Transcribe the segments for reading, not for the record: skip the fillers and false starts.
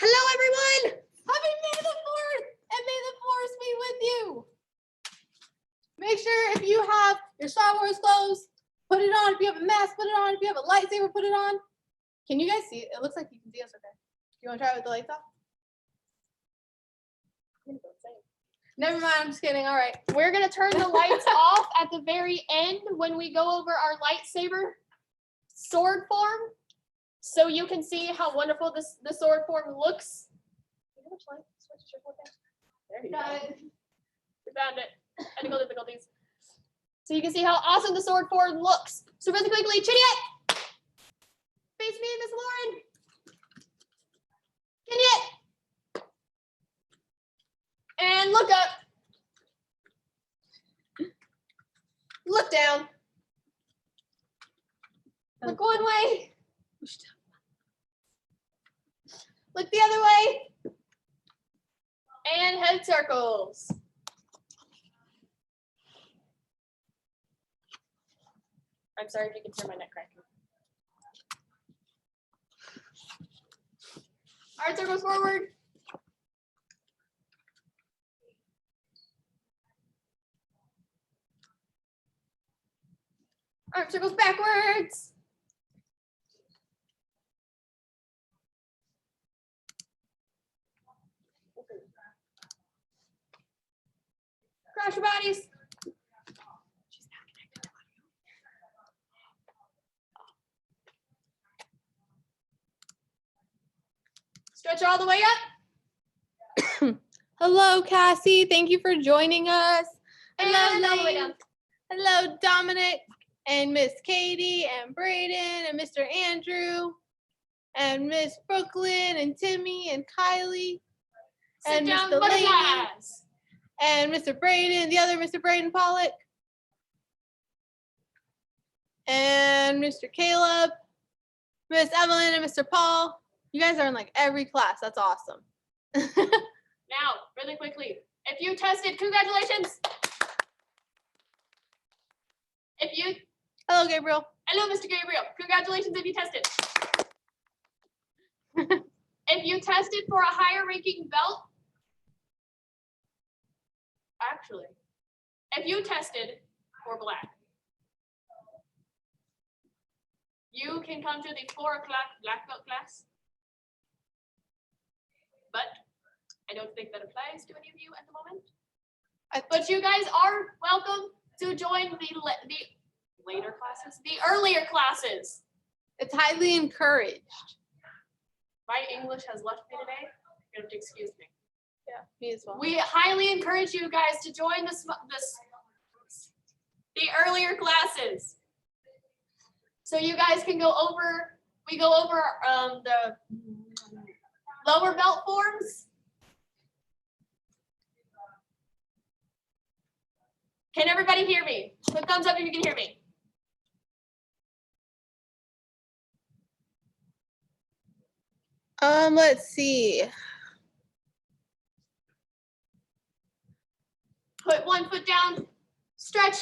Hello, everyone! Happy May the 4th, and may the Force be with you. Make sure if you have your Star Wars clothes, put it on. If you have a mask, put it on. If you have a lightsaber, put it on. Can you guys see it? It looks like you can see us okay. You want to try it with the lights off? Never mind, I'm just kidding. All right. We're going to turn the lights off at the very end when we go over our lightsaber sword form, so you can see how wonderful the sword form looks. There you Got go. it. We found it. Technical difficulties. So you can see how awesome the sword form looks. So really quickly, Chiniet! Face me, Miss Lauren. Chiniet! And look up. Look down. Look one way. Look the other way. And head circles. I'm sorry if you can hear my neck cracking. All right, circles forward. Arm circles backwards. Cross your bodies. She's not connected to audio. Stretch all the way up. Hello, Cassie. Thank you for joining us. Hello, And all the way Lane. down. Hello, Dominic and Miss Katie and Braden and Mr. Andrew and Miss Brooklyn and Timmy and Kylie Sit and down, Mr. Lady butterflies. and Mr. Braden, the other Mr. Braden Pollock and Mr. Caleb, Miss Evelyn and Mr. Paul. You guys are in like every class. That's awesome. Now, really quickly, if you tested, congratulations. If you, Hello, Gabriel. hello, Mr. Gabriel, congratulations if you tested. If you tested for a higher ranking belt, actually, if you tested for black, you can come to the 4 o'clock black belt class. But I don't think that applies to any of you at the moment. But you guys are welcome to join the later classes, the earlier classes. It's highly encouraged. My English has left me today. You're going to excuse me. Yeah, me as well. We highly encourage you guys to join the earlier classes. So you guys can go over, we go over the lower belt forms. Can everybody hear me? Put thumbs up if you can hear me. Let's see. Put one foot down, stretch.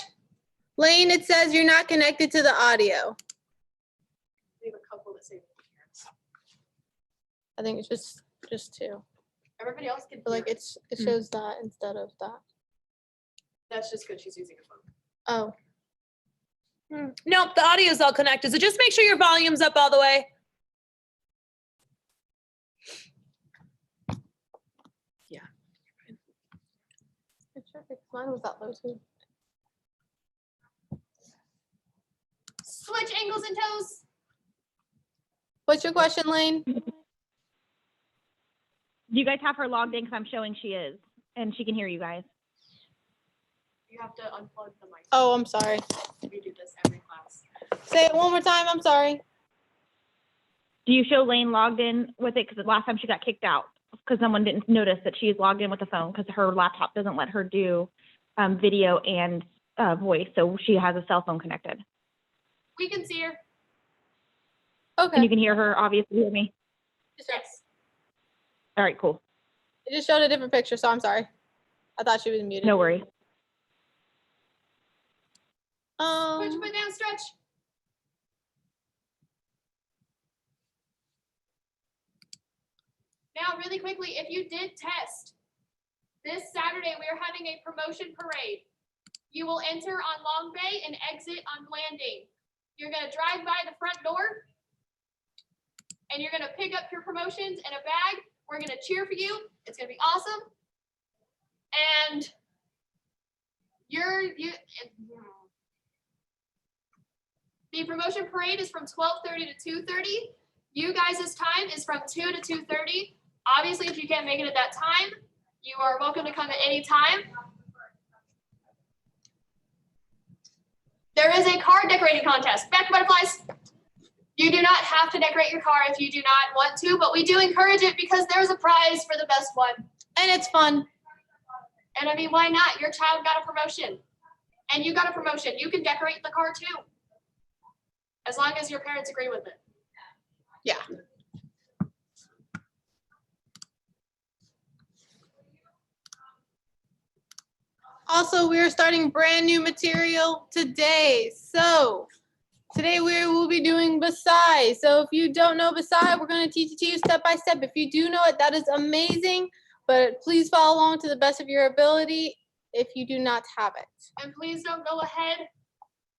Lane, it says you're not connected to the audio. We have a couple that say I think it's just two. everybody else can But hear like it. it shows that instead of that. That's just because she's using a phone. Oh, Nope, the audio's all connected. So just make sure your volume's up all the way. mine was that low too. Switch ankles and toes. What's your question, Lane? Do you guys have her logged in? Because I'm showing she is, and she can hear you guys. You have to unplug the mic. Oh, I'm sorry. We do this every class. Say it one more time. I'm sorry. Do you show Lane logged in with it? Because the last time she got kicked out because someone didn't notice that she's logged in with the phone because her laptop doesn't let her do video and voice, so she has a cell phone connected. We can see her. Okay. And you can hear her, obviously, hear me? Yes. All right, cool. It just showed a different picture, so I'm sorry. I thought she was muted. No worries. Put your foot down, stretch. Now, really quickly, if you did test, this Saturday we are having a promotion parade. You will enter on Long Bay and exit on Landing. You're gonna drive by the front door and you're gonna pick up your promotions in a bag. We're gonna cheer for you. It's gonna be awesome. And the promotion parade is from 12:30 to 2:30. You guys' time is from 2 to 2:30. Obviously, if you can't make it at that time, you are welcome to come at any time. There is a car decorating contest. Back to butterflies. You do not have to decorate your car if you do not want to, but we do encourage it because there's a prize for the best one. And it's fun. And I mean, why not? Your child got a promotion and you got a promotion. You can decorate the car too, as long as your parents agree with it. Yeah. Also, we are starting brand new material today. So today we will be doing Basai. So if you don't know Basai, we're going to teach it to you step by step. If you do know it, that is amazing. But please follow along to the best of your ability if you do not have it. And please don't go ahead,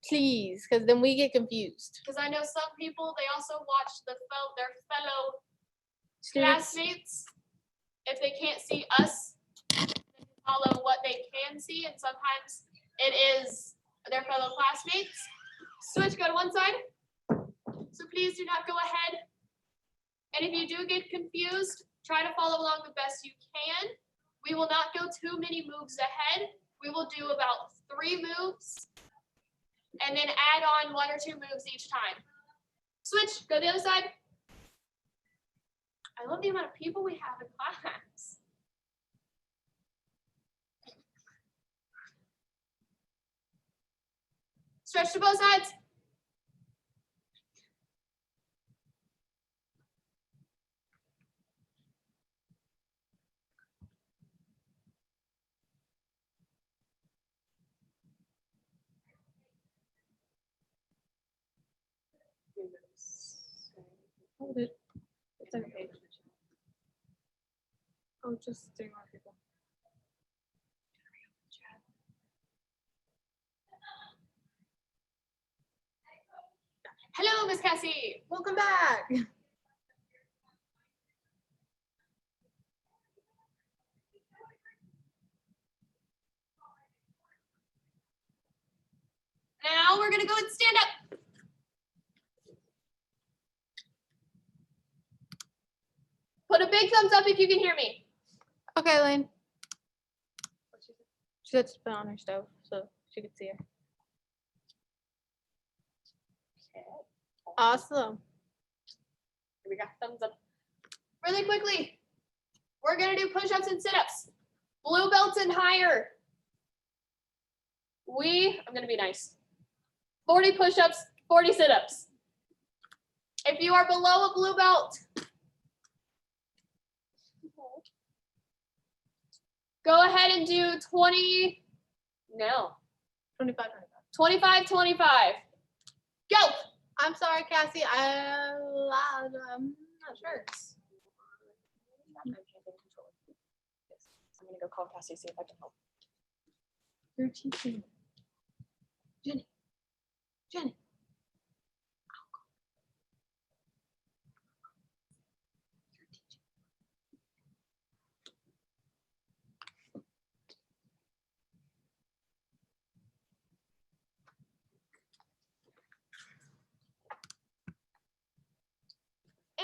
Please, because then we get confused. because I know some people, they also watch their fellow Students, classmates. If they can't see us, they follow what they can see, and sometimes it is their fellow classmates. Switch, go to one side. So please do not go ahead. And if you do get confused, try to follow along the best you can. We will not go too many moves ahead. We will do about 3 moves and then add on 1 or 2 moves each time. Switch, go to the other side. I love the amount of people we have in class. Stretch to both sides. hold it. It's okay. Oh, just 3 more people. Hello, Miss Cassie. Welcome back. Now we're gonna go and stand up. Put a big thumbs up if you can hear me. Okay, Lane. She had to put on her stove so she could see her. Awesome. We got thumbs up. Really quickly, we're gonna do push-ups and sit-ups. Blue belts and higher. I'm gonna be nice. 40 push-ups, 40 sit-ups. If you are below a blue belt, go ahead and do 20, no, 25. 25, 25. Go. I'm sorry, Cassie. I'm not sure. I'm gonna go call Cassie, see if I can help. You're teaching. Jenny. Jenny.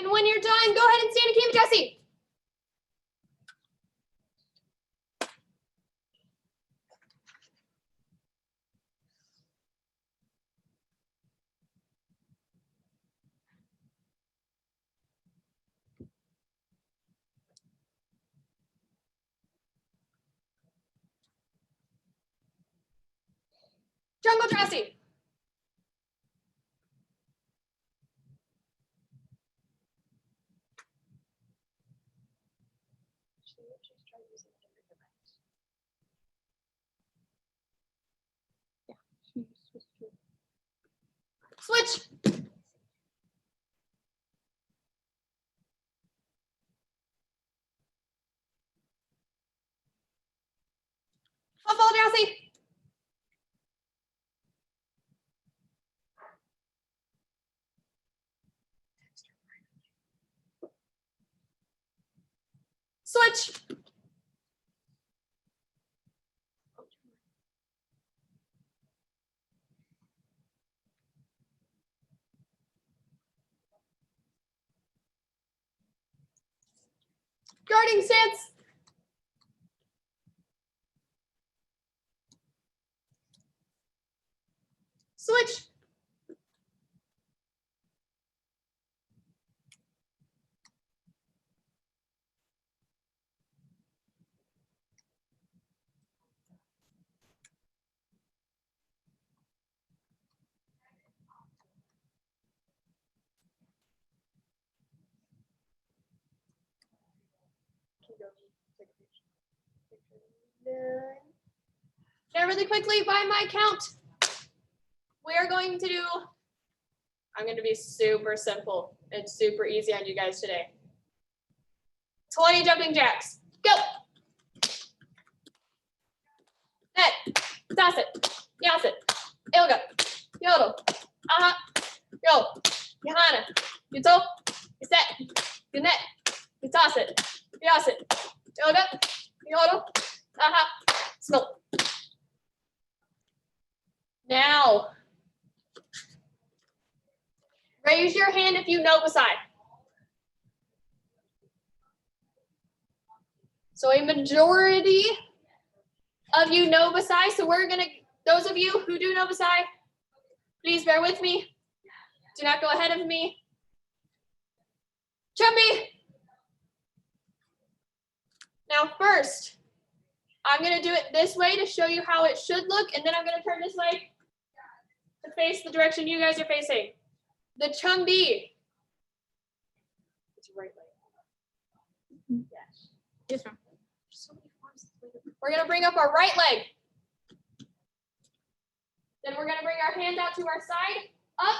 And when you're done, go ahead and stand and keep it, Jessie. Jungle Jessie. Switch. fall, Jossie. Switch. Guarding stance. Switch. Now really quickly, by my count, we are going to do, I'm going to be super simple and super easy on you guys today. 20 jumping jacks. Go. Net. Toss it. Yas it. Ilga. Yodel. Aha. Go. Johanna. You toe. You set. You net. You toss it. Yas it. Ilga. Yodel. Aha. Smoke. Now, raise your hand if you know beside. So a majority of you know beside. So we're gonna, those of you who do know beside, please bear with me. Do not go ahead of me. Chumby. Now first, I'm gonna do it this way to show you how it should look, and then I'm gonna turn this way to face the direction you guys are facing. The chumby. It's right leg. Yes. Yes, ma'am. So many forms. We're gonna bring up our right leg. Then we're gonna bring our hand out to our side, up,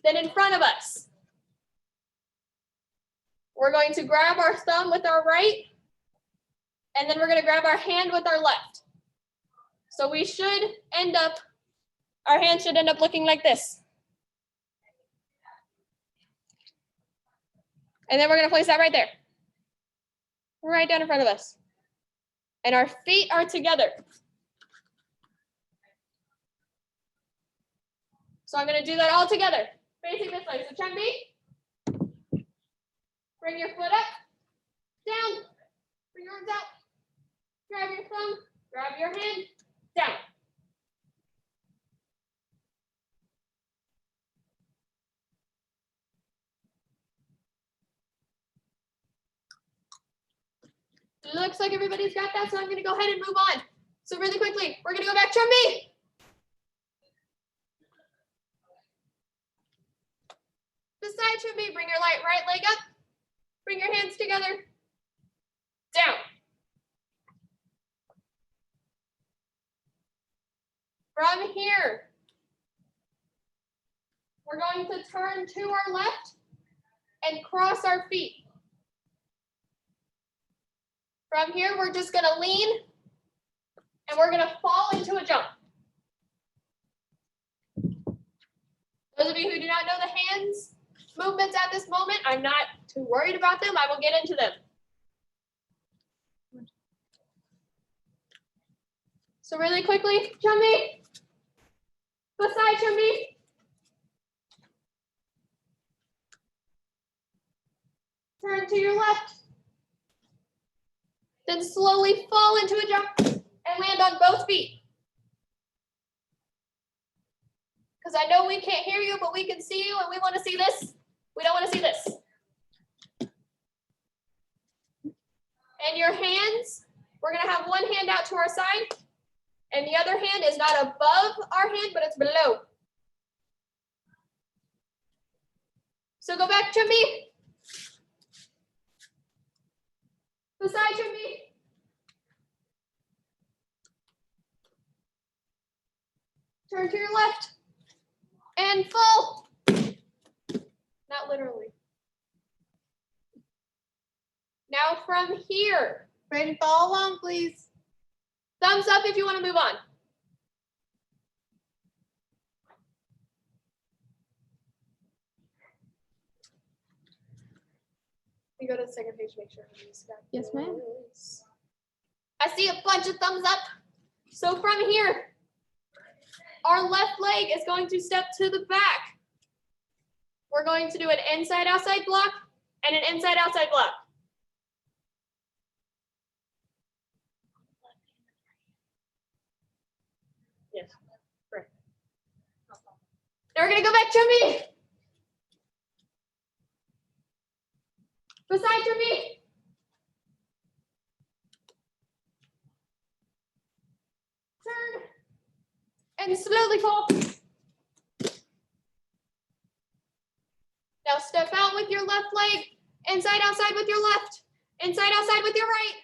then in front of us. We're going to grab our thumb with our right, and then we're gonna grab our hand with our left. So we should end up, our hand should end up looking like this. And then we're gonna place that right there. Right down in front of us. And our feet are together. So I'm gonna do that all together. Facing this way. So chumby. Bring your foot up, down. Bring your arms out. Grab your thumb, grab your hand, down. Looks like everybody's got that, so I'm gonna go ahead and move on. So really quickly, we're gonna go back chumby. Beside chumby, bring your right leg up. Bring your hands together. Down. From here, we're going to turn to our left and cross our feet. From here, we're just gonna lean and we're gonna fall into a jump. Those of you who do not know the hands movements at this moment, I'm not too worried about them. I will get into them. So really quickly, chumby, beside chumby. Turn to your left. Then slowly fall into a jump and land on both feet. Because I know we can't hear you, but we can see you and we want to see this. We don't want to see this. And your hands, we're going to have one hand out to our side, and the other hand is not above our hand, but it's below. So go back, chumby. Beside chumby. Turn to your left. And fall. Not literally. Now from here. Ready to follow along, please. Thumbs up if you want to move on. We go to the second page, make sure. Yes, ma'am. I see a bunch of thumbs up. So from here, our left leg is going to step to the back. We're going to do an inside-outside block and an inside-outside block. Yes, correct. Now we're gonna go back to me. Beside to me. Turn. And slowly fall. Now step out with your left leg. Inside, outside with your left. Inside, outside with your right.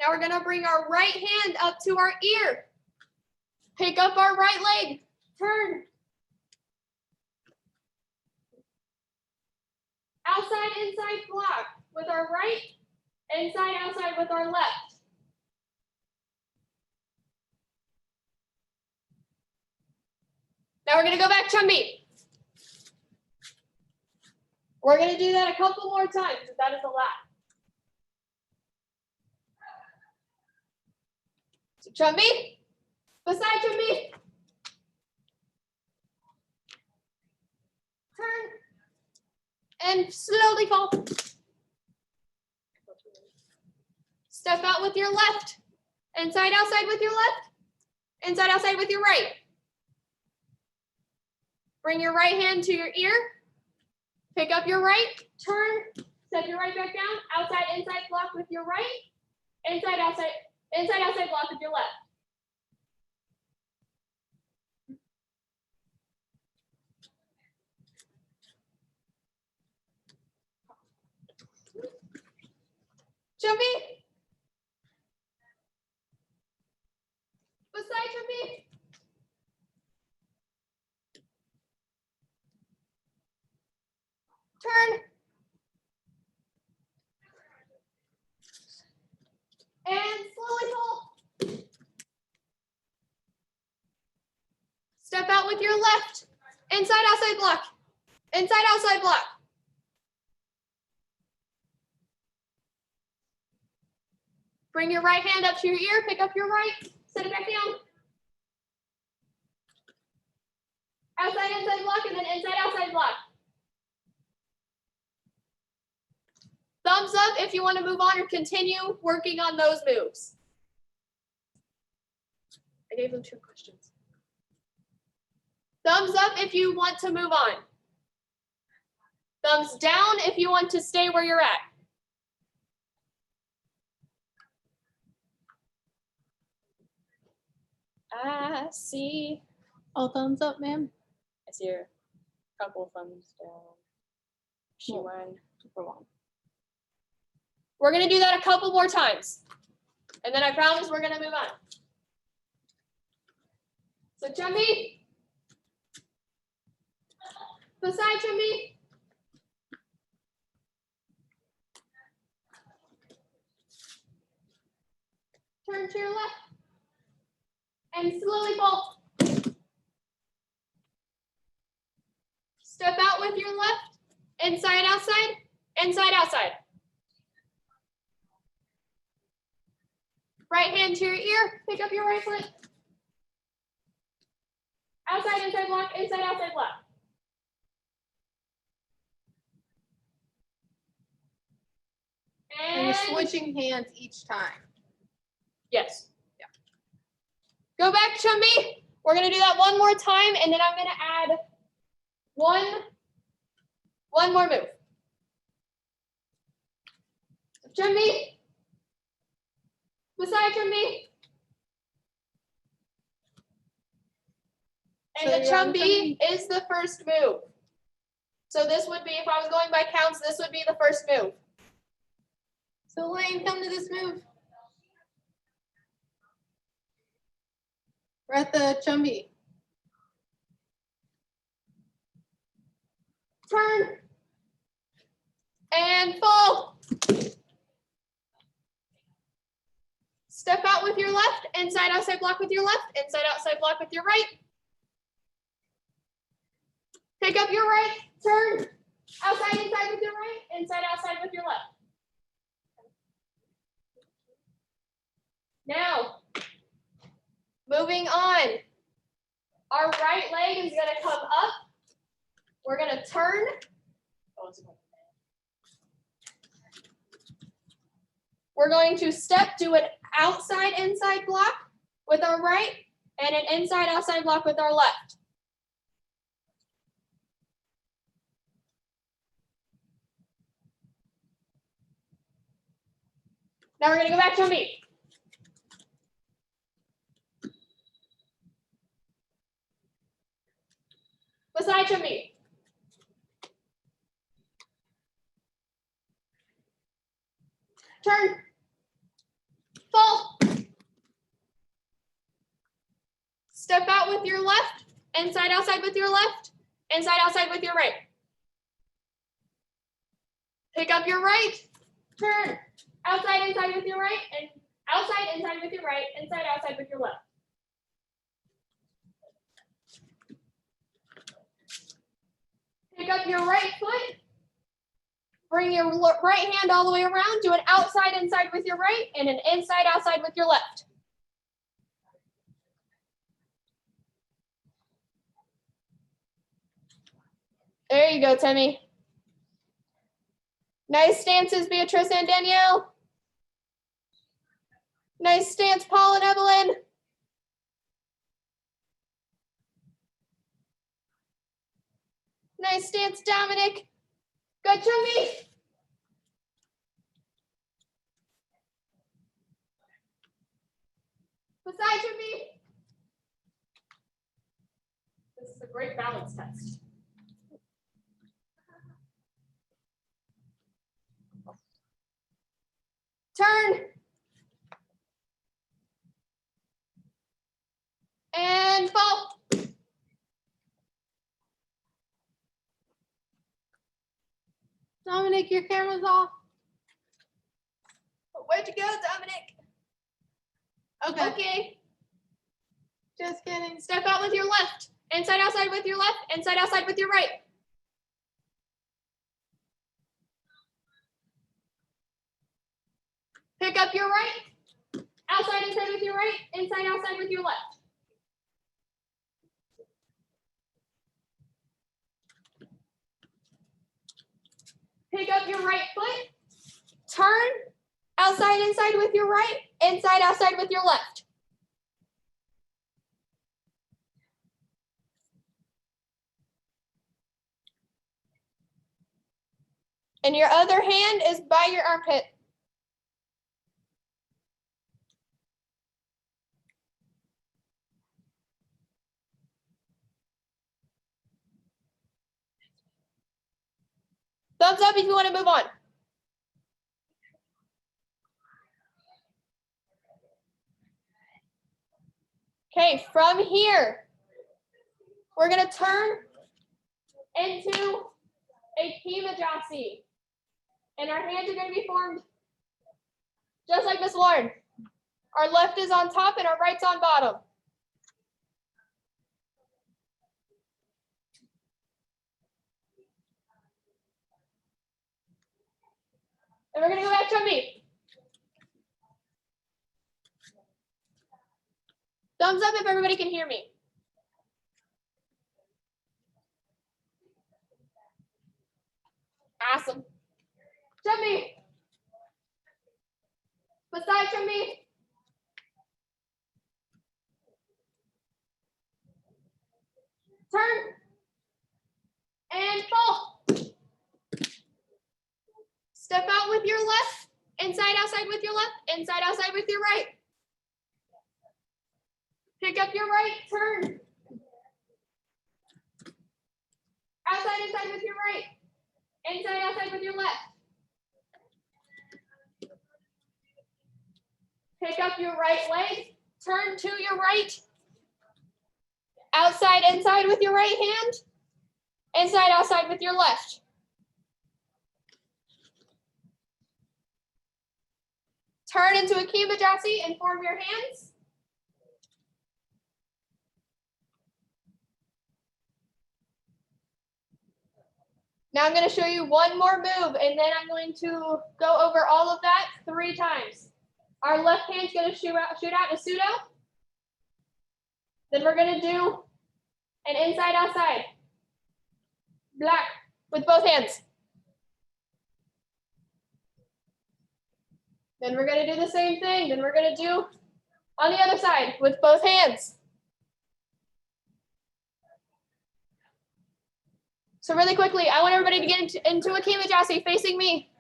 Now we're gonna bring our right hand up to our ear. Pick up our right leg. Turn. Outside, inside block with our right. Inside, outside with our left. Now we're gonna go back chumby. We're gonna do that a couple more times, because that is a lot. So chumby, beside chumby. Turn. And slowly fall. Step out with your left. Inside, outside with your left. Inside, outside with your right. Bring your right hand to your ear. Pick up your right. Turn. Set your right back down. Outside, inside block with your right. Inside, outside block with your left. Jumpy. Beside Jumpy. Turn. And slowly pull. Step out with your left. Inside, outside block. Inside, outside block. Bring your right hand up to your ear, pick up your right, set it back down. Outside, inside block, and then inside, outside block. Thumbs up if you want to move on or continue working on those moves. I gave them 2 questions. Thumbs up if you want to move on. Thumbs down if you want to stay where you're at. I see. All thumbs up, ma'am. I see a couple thumbs down. She won. We're gonna do that a couple more times. And then I promise we're gonna move on. So Chumby. Beside Chumby. Turn to your left. And slowly fall. Step out with your left. Inside, outside. Inside, outside. Right hand to your ear. Pick up your right foot. Outside, inside block. Inside, outside block. And you're switching hands each time. Yes. Yeah. Go back, Chumby. We're gonna do that one more time, and then I'm gonna add one more move. Chumby. Beside Chumby. And So the you're on Chumby is the first move. So this would be, if I was going by counts, this would be the first move. So Lane, come to this move. We're at the Chumby. Turn. And fall. Step out with your left, inside, outside block with your left, inside, outside block with your right. Pick up your right, turn, outside, inside with your right, inside, outside with your left. Now, moving on. Our right leg is gonna come up. We're gonna turn. We're going to step, do an outside, inside block with our right and an inside, outside block with our left. Now we're gonna go back to a meet. Beside your meet. Turn. Fall. Step out with your left, inside, outside with your left, inside, outside with your right. Pick up your right, turn, outside, inside with your right, and outside, inside with your right, inside, outside with your left. Pick up your right foot, bring your right hand all the way around, do an outside, inside with your right, and an inside, outside with your left. There you go, Timmy. Nice stances, Beatrice and Danielle. Nice stance, Paul and Evelyn. Nice stance, Dominic. Good, Timmy. Beside Timmy. This is a great balance test. Turn. And fall. Dominic, your camera's off. Where'd you go, Dominic? Okay. Okay. Just kidding. Step out with your left. Inside, outside with your left. Inside, outside with your right. Pick up your right. Outside, inside with your right. Inside, outside with your left. Pick up your right foot. Turn. Outside, inside with your right. Inside, outside with your left. And your other hand is by your armpit. Thumbs up if you want to move on. Okay, from here, we're going to turn into a Hemajasi. And our hands are going to be formed just like Miss Lauren. Our left is on top and our right's on bottom. And we're going to go back to a meet. Thumbs up if everybody can hear me. Awesome. Jump me. Beside jump me. Turn. And fall. Step out with your left. Inside, outside with your left. Inside, outside with your right. Pick up your right. Turn. Outside, inside with your right. Inside, outside with your left. Pick up your right leg. Turn to your right. Outside, inside with your right hand. Inside, outside with your left. Turn into a Kiba Jassi and form your hands. Now I'm going to show you one more move, and then I'm going to go over all of that 3 times. Our left hand's going to shoot out a pseudo. Then we're going to do an inside outside. Black with both hands. Then we're going to do the same thing. Then we're going to do on the other side with both hands. So really quickly, I want everybody to get into a Kiba Jassi facing me.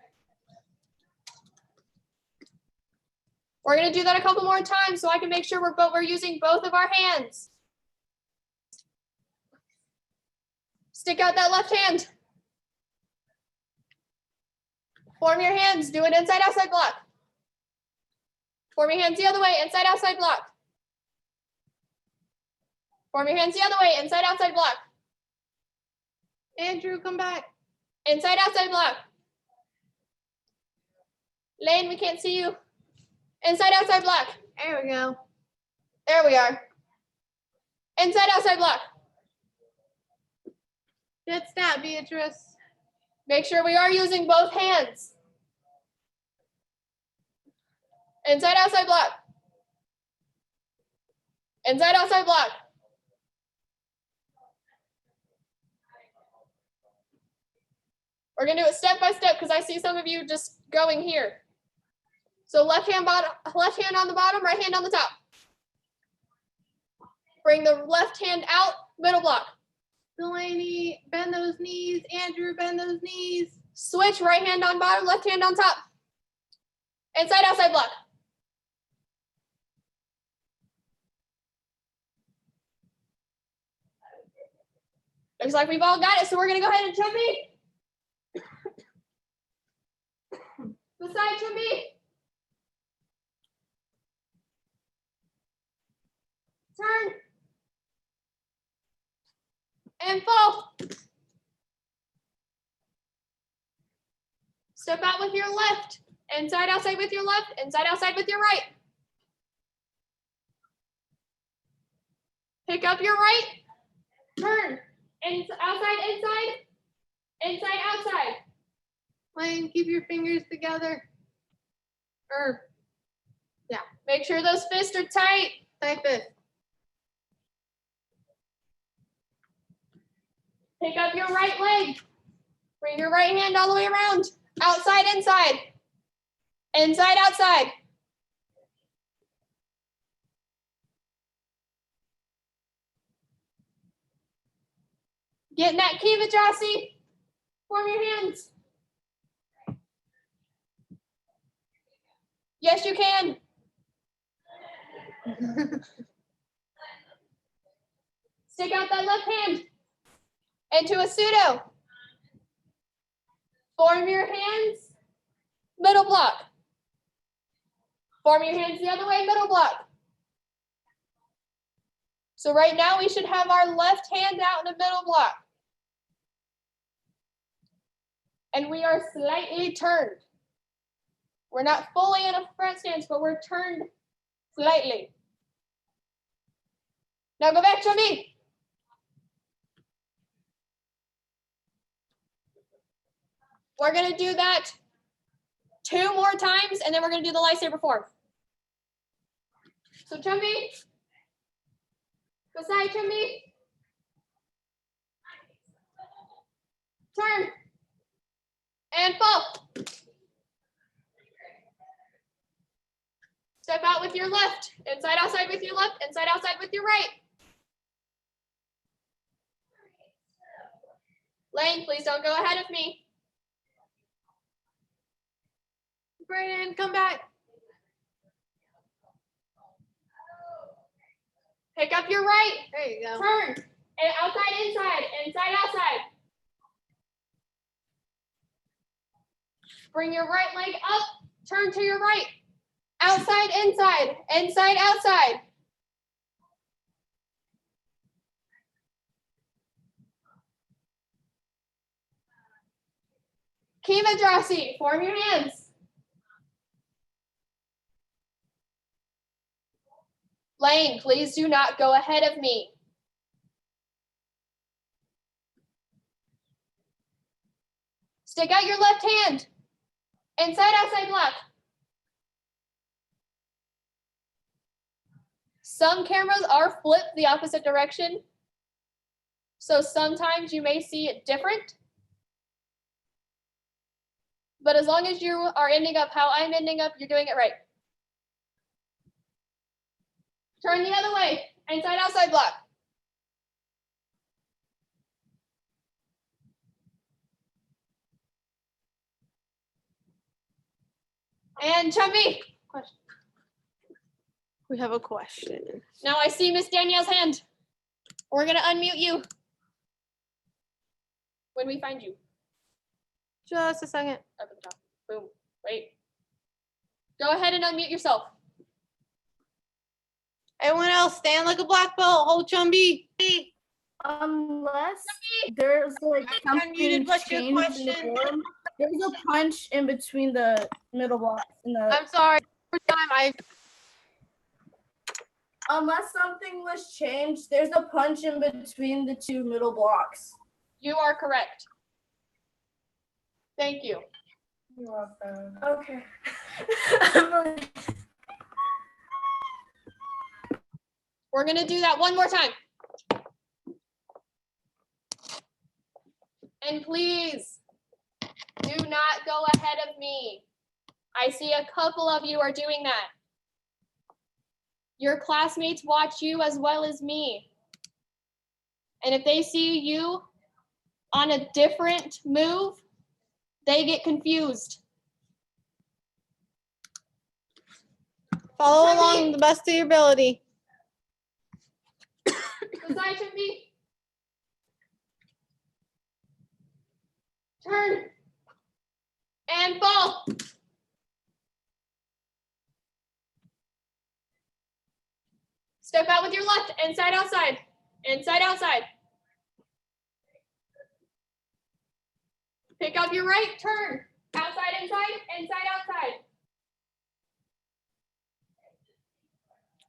We're going to do that a couple more times so I can make sure we're using both of our hands. Stick out that left hand. Form your hands. Do an inside outside block. Form your hands the other way. Inside outside block. Form your hands the other way. Inside outside block. Andrew, come back. Inside outside block. Lane, we can't see you. Inside outside block. There we go. There we are. Inside outside block. Good stat, Beatrice. Make sure we are using both hands. Inside outside block. Inside outside block. We're gonna do it step by step because I see some of you just going here. So left hand on the bottom, right hand on the top. Bring the left hand out, middle block. Delaney, bend those knees. Andrew, bend those knees. Switch, right hand on bottom, left hand on top. Inside outside block. Looks like we've all got it, so we're gonna go ahead and jump in. Beside Chumbi. Turn. And fall. Step out with your left. Inside outside with your left. Inside outside with your right. Pick up your right. Turn. Outside, inside. Inside, outside. Lane, keep your fingers together. Yeah. Make sure those fists are tight. Tight fist. Pick up your right leg. Bring your right hand all the way around. Outside, inside. Inside, outside. Get in that Kiba Jassi. Form your hands. Yes, you can. Stick out that left hand into a pseudo. Form your hands, middle block. Form your hands the other way, middle block. So right now we should have our left hand out in the middle block. And we are slightly turned. We're not fully in a front stance, but we're turned slightly. Now go back to me. We're gonna do that 2 more times, and then we're gonna do the lightsaber form. So Chumbi, beside Chumbi, turn, and fall. Step out with your left, inside outside with your left, inside outside with your right. Lane, please don't go ahead of me. Brayden, come back. Pick up your right, There you go. turn, and outside, inside, outside. Bring your right leg up, turn to your right. Outside, inside, inside, outside. Kiba Jassi, form your hands. Lane, please do not go ahead of me. Stick out your left hand. Inside, outside block. Some cameras are flipped the opposite direction. So sometimes you may see it different. But as long as you are ending up how I'm ending up, you're doing it right. Turn the other way. Inside, outside block. And Chumby. We have a question. Now I see Miss Danielle's hand. We're gonna unmute you when we find you. Just a second. Up at the top. Boom. Wait. Go ahead and unmute yourself. Everyone else, stand like a black belt. Hold Chumby. Unless there's like something unmuted. What's your changed in the question? form, there's a punch in between the middle blocks and the. I'm sorry. First time Unless something was changed, there's a punch in between the two middle blocks. You are correct. Thank you. You're welcome. Okay. We're gonna do that one more time. And please, do not go ahead of me. I see a couple of you are doing that. Your classmates watch you as well as me. And if they see you on a different move, they get confused. follow along the best of your ability. Beside me. Turn. And fall. Step out with your left, inside, outside. Inside, outside. Pick up your right, turn. Outside, inside, inside, outside.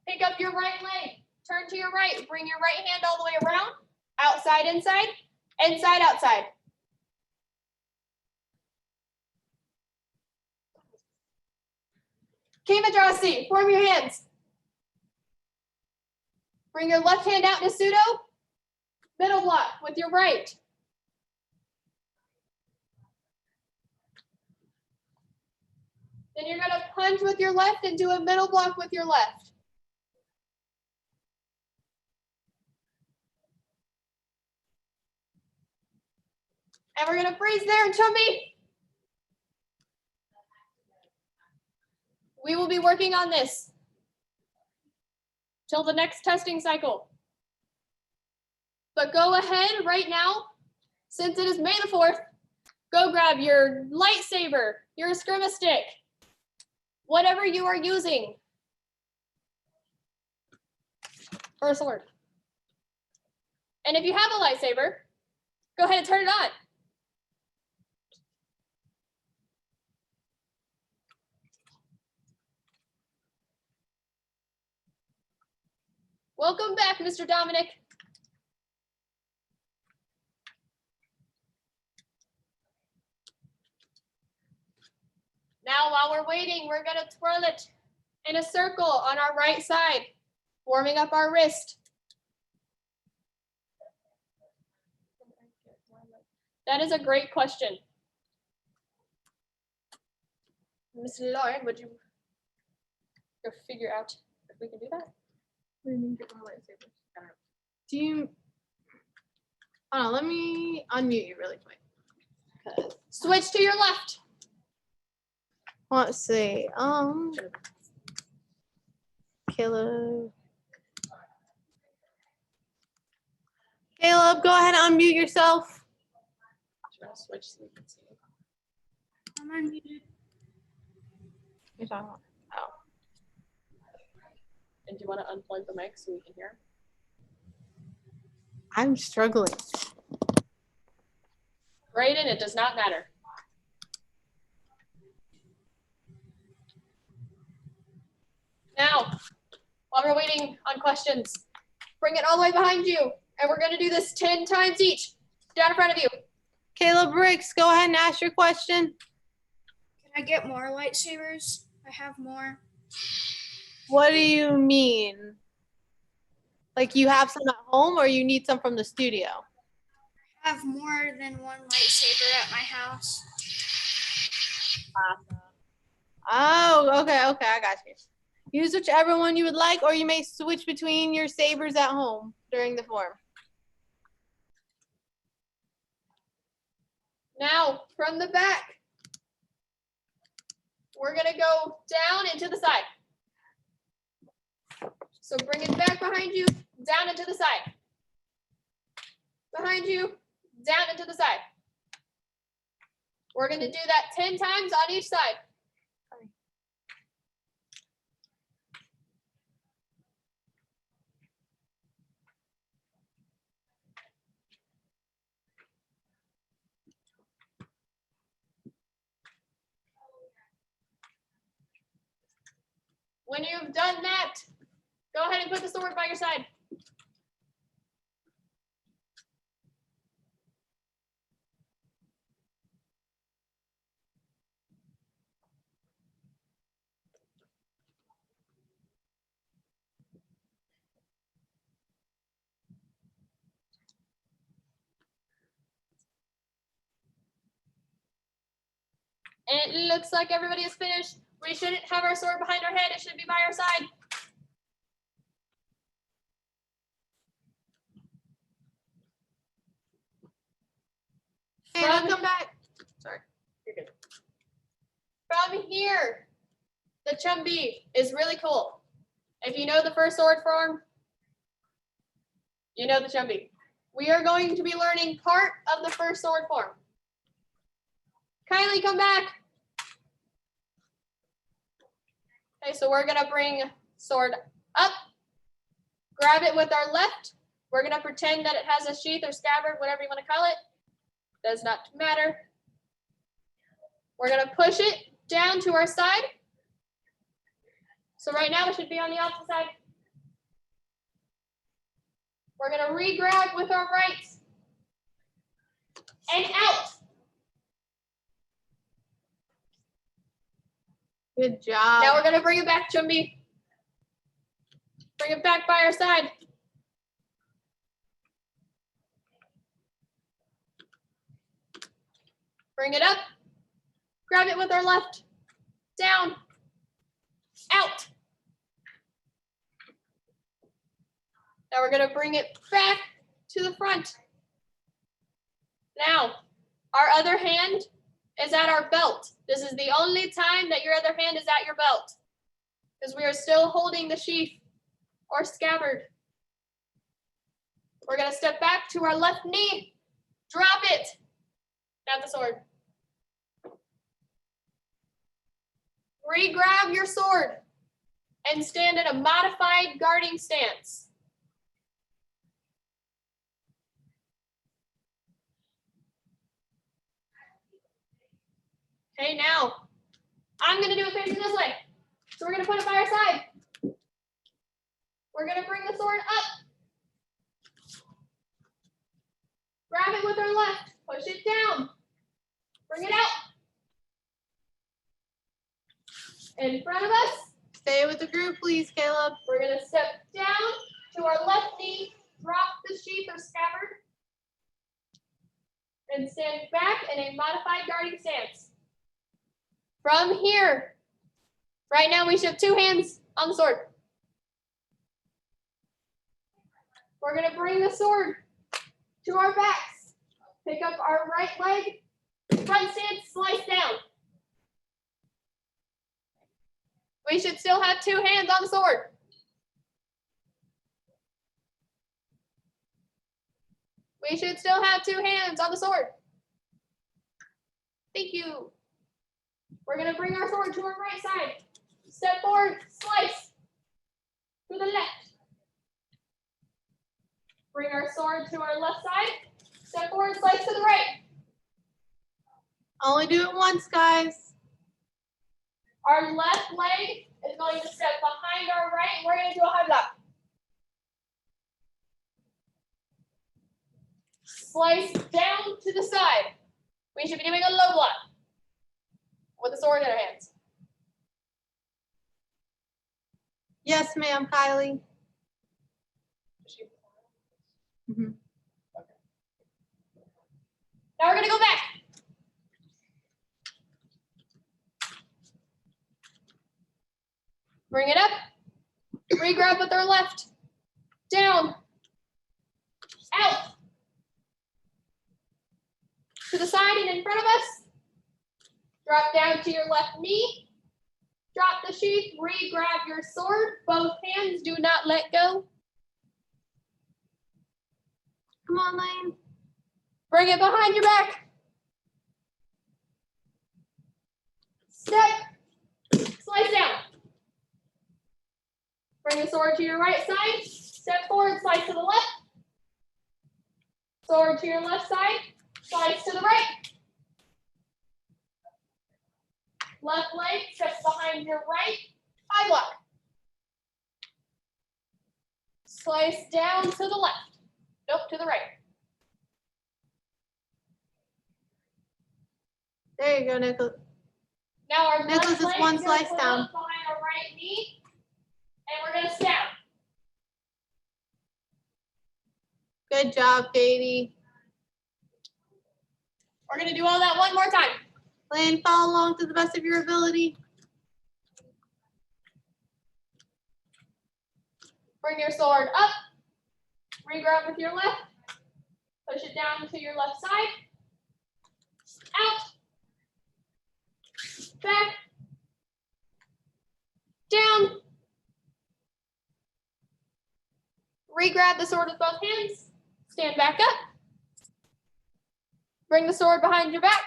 Pick up your right leg. Turn to your right. Bring your right hand all the way around. Outside, inside, inside, outside. Kamadrasi, form your hands. Bring your left hand out in a pseudo. Middle block with your right. Then you're gonna punch with your left and do a middle block with your left. And we're gonna freeze there and Chumby. We will be working on this till the next testing cycle. But go ahead right now, since it is May the 4th, go grab your lightsaber, your eskrima stick, whatever you are using, or a sword. And if you have a lightsaber, go ahead and turn it on. Welcome back, Mr. Dominic. Now, while we're waiting, we're gonna twirl it in a circle on our right side, warming up our wrist. That is a great question. Miss Lauren, would you go figure out if we can do that? Do you? Hold on, let me unmute you really quick. Switch to your left. Let's see. Caleb. Caleb, go ahead and unmute yourself. Switch so we can see. I'm unmuted. You're talking about. And do you want to unplug the mic so we can hear? I'm struggling. Brayden, it does not matter. Now, while we're waiting on questions. Bring it all the way behind you. And we're gonna do this 10 times each. Down in front of you. Caleb Briggs, go ahead and ask your question. Can I get more lightsabers? I have more. What do you mean? Like you have some at home or you need some from the studio? I have more than one lightsaber at my house. Oh, okay, I got you. Use whichever one you would like, or you may switch between your sabers at home during the form. Now, from the back, we're gonna go down and to the side. So bring it back behind you, down and to the side. Behind you, down and to the side. We're gonna do that 10 times on each side. When you've done that, go ahead and put the sword by your side. And it looks like everybody is finished. We shouldn't have our sword behind our head. It should be by our side. And I'll come back. Sorry, you're good. From here, the Chumbi is really cool. If you know the first sword form, you know the Chumbi. We are going to be learning part of the first sword form. Kylie, come back. Okay, so we're gonna bring sword up, grab it with our left. We're gonna pretend that it has a sheath or scabbard, whatever you wanna call it. Does not matter. We're gonna push it down to our side. So right now it should be on the opposite side. We're gonna re-grab with our right and out. Good job. Now we're gonna bring it back, Chumbi. Bring it back by our side. Bring it up. Grab it with our left. Down. Out. Now we're gonna bring it back to the front. Now, our other hand is at our belt. This is the only time that your other hand is at your belt, because we are still holding the sheath or scabbard. We're gonna step back to our left knee, drop it, not the sword. Re-grab your sword and stand in a modified guarding stance. Okay, now I'm gonna do it facing this way. So we're gonna put it by our side. We're gonna bring the sword up. Grab it with our left, push it down, bring it out. In front of us, Stay with the group, please, Caleb. we're gonna step down to our left knee, drop the sheath or scabbard, and stand back in a modified guarding stance. From here, right now we should have two hands on the sword. We're gonna bring the sword to our backs. Pick up our right leg, front stance, slice down. We should still have two hands on the sword. We should still have two hands on the sword. Thank you. We're gonna bring our sword to our right side. Step forward, slice to the left. Bring our sword to our left side. Step forward, slice to the right. Only do it once, guys. Our left leg is going to step behind our right, and we're going to do a high block. Slice down to the side. We should be doing a low block with the sword in our hands. Yes, ma'am, Kylie. Mhm. Now we're going to go back. Bring it up. Re-grab with our left. Down. Out. To the side and in front of us. Drop down to your left knee. Drop the sheath. Re-grab your sword. Both hands. Do not let go. Come on, Lane. Bring it behind your back. Step. Slice down. Bring the sword to your right side. Step forward, slice to the left. Sword to your left side. Slice to the right. Left leg steps behind your right. High block. Slice down to the left. Nope, to the right. There you go, Nicholas. Now our Nicholas left is leg one is slice put down. up behind our right knee, and we're gonna stab. Good job, Katie. We're gonna do all that one more time. Lane, follow along to the best of your ability. Bring your sword up. Re-grab with your left. Push it down to your left side. Out. Back. Down. Re-grab the sword with both hands. Stand back up. Bring the sword behind your back.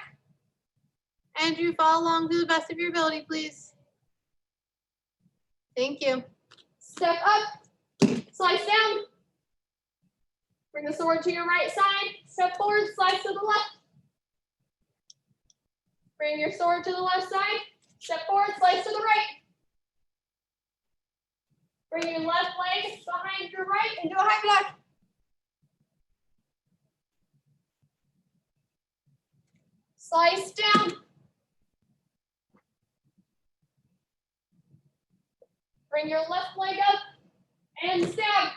Andrew, follow along to the best of your ability, please. Thank you. Step up. Slice down. Bring the sword to your right side. Step forward, slice to the left. Bring your sword to the left side. Step forward, slice to the right. Bring your left leg behind your right and do a high block. Slice down. Bring your left leg up and stab.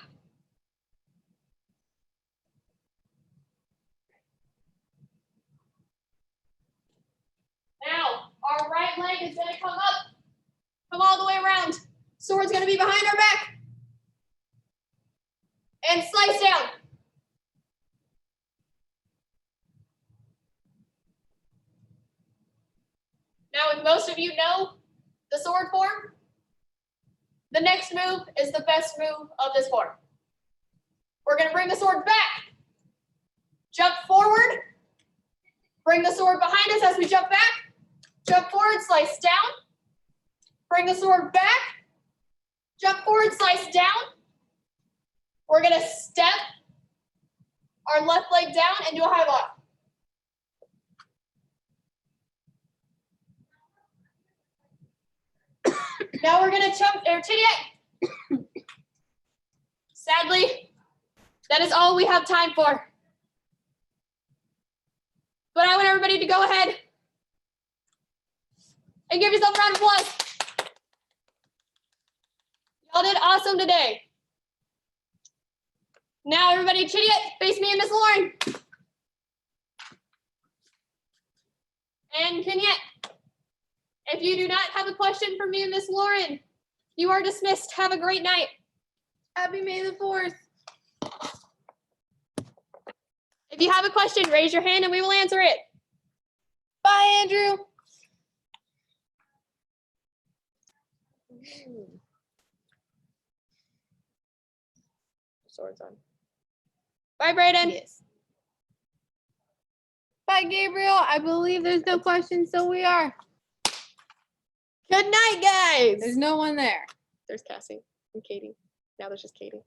Now, our right leg is going to come up. Come all the way around. Sword's going to be behind our back. And slice down. Now, if most of you know the sword form, the next move is the best move of this form. We're going to bring the sword back. Jump forward. Bring the sword behind us as we jump back. Jump forward, slice down. Bring the sword back. Jump forward, slice down. We're going to step our left leg down and do a high block. Now we're going to jump or titty. Sadly, that is all we have time for. But I want everybody to go ahead and give yourself a round of applause. Y'all did awesome today. Now everybody, chitty face me and Miss Lauren. And Kenyette. If you do not have a question for me and Miss Lauren, you are dismissed. Have a great night. Happy May the 4th. If you have a question, raise your hand and we will answer it. Bye, Andrew. Swords on. Bye, Brayden. Yes. Bye, Gabriel. I believe there's no questions, so we are. Good night, guys. There's no one there. There's Cassie and Katie. Now there's just Katie.